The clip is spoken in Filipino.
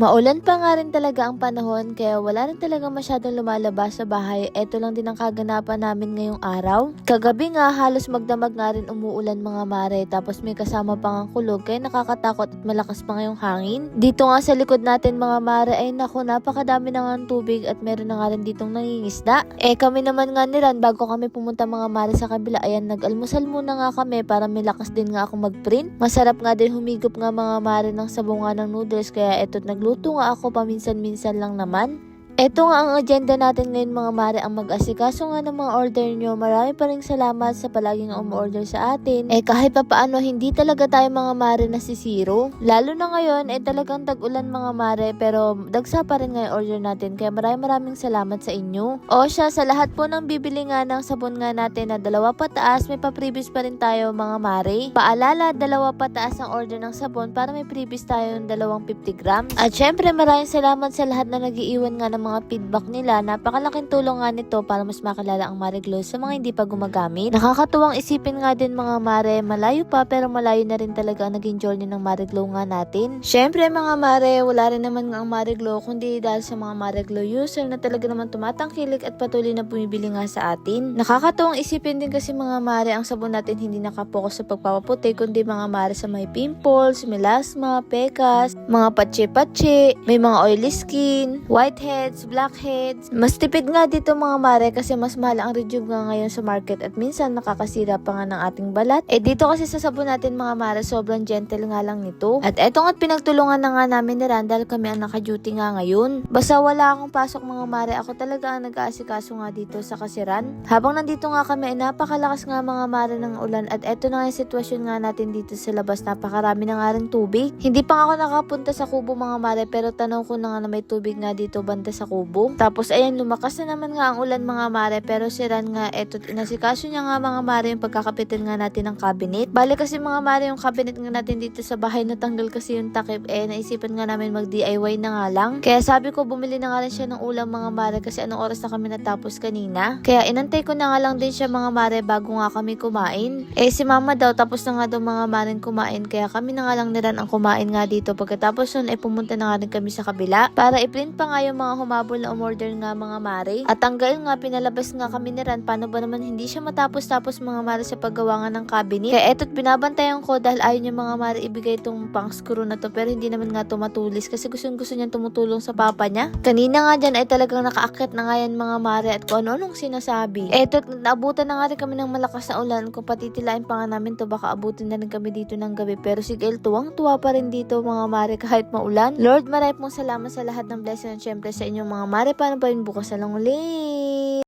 Maulan pa nga rin talaga ang panahon kaya wala rin talaga masyadong lumalabas sa bahay. Eto lang din ang kaganapan namin ngayong araw. Kagabi nga halos magdamag nga rin umuulan mga mare, tapos may kasama pang ang kulog kaya nakakatakot at malakas pa ngayong hangin. Dito nga sa likod natin mga mare ay naku, napakadami na nga ng tubig at meron na nga rin ditong nangingisda. Kami naman nga niran bago kami pumunta mga mare sa kabila, ayan nag-almusal muna nga kami para may lakas din nga ako mag-print. Masarap nga din humigop nga mga mare ng sabunga ng noodles kaya eto nagluto nga ako paminsan-minsan lang naman. Ito nga ang agenda natin ngayon mga mare, ang mag-asikaso nga ng mga order nyo. Marami pa rin salamat sa palaging umu-order sa atin. Kahit pa paano hindi talaga tayo mga mare nasisiro. Lalo na ngayon talagang tag-ulan mga mare, pero dagsa pa rin nga yung order natin. Kaya maraming salamat sa inyo. O siya, sa lahat po ng bibili nga ng sabon nga natin na 2 pataas, may pa-previous pa rin tayo mga mare. Paalala, 2 pataas ang order ng sabon para may previous tayo ng 250 grams. At syempre maraming salamat sa lahat na nag-iiwan nga ng mga feedback nila. Napakalaking tulong nga nito para mas makilala ang Marie Glow sa mga hindi pa gumagamit. Nakakatuwang isipin nga din mga mare, malayo pa pero malayo na rin talaga ang naging journey ng Marie Glow nga natin. Syempre mga mare, wala rin naman nga ang Marie Glow kundi dahil sa mga Marie Glow user na talaga naman tumatangkilik at patuloy na bumibili nga sa atin. Nakakatuwang isipin din kasi mga mare, ang sabon natin hindi nakapokus sa pagpapaputi kundi mga mare sa may pimples, melasma, pekas, mga patche-patche, may mga oily skin, whiteheads, blackheads. Mas tipid nga dito mga mare kasi mas mahal ang rejuve nga ngayon sa market at minsan nakakasira pa nga ng ating balat. Dito kasi sa sabon natin mga mare, sobrang gentle nga lang nito. At eto nga't pinagtulungan na nga namin ni Randall, kami ang naka-duty nga ngayon. Basta wala akong pasok mga mare, ako talaga ang nag-aasikaso nga dito sa kasiran. Habang nandito nga kami, napakalakas nga mga mare ng ulan at eto na yung sitwasyon nga natin dito sa labas, napakarami na nga rin tubig. Hindi pa nga ako nakapunta sa kubo mga mare, pero tanaw ko na nga na may tubig nga dito banda sa kubo. Tapos ayan, lumakas na naman nga ang ulan mga mare, pero si Ran nga eto't inasikaso niya nga mga mare yung pagkakapitin nga natin ng cabinet. Bali kasi mga mare, yung cabinet nga natin dito sa bahay natanggal kasi yung takip, naisipan nga namin mag DIY na nga lang. Kaya sabi ko bumili na nga rin siya ng ulam mga mare kasi anong oras na kami natapos kanina. Kaya inantay ko na nga lang din siya mga mare bago nga kami kumain. Si mama daw tapos na nga daw mga mare kumain, kaya kami na nga lang niran ang kumain nga dito. Pagkatapos nun pumunta na nga rin kami sa kabila para i-print pa nga yung mga humabol na umorder nga mga mare. At hanggang nga pinalabas nga kami ni Ran, paano ba naman hindi siya matapos-tapos mga mare sa paggawa nga ng cabinet. Kaya eto't binabantayan ko dahil ayaw niya mga mare ibigay itong pang screw na to, pero hindi naman nga tumatulis kasi gusto niyang tumutulong sa papa niya. Kanina nga dyan ay talagang nakaakyat na nga yan mga mare at kung ano-anong sinasabi. Eto't naabutan na nga rin kami ng malakas na ulan. Kung patitilain pa nga namin to baka abutin na rin kami dito ng gabi, pero si Gail tuwang-tuwa pa rin dito mga mare kahit maulan. Lord, maraming salamat sa lahat ng blessing at syempre sa inyong mga mare. Paano pa yun bukas na lang ulit?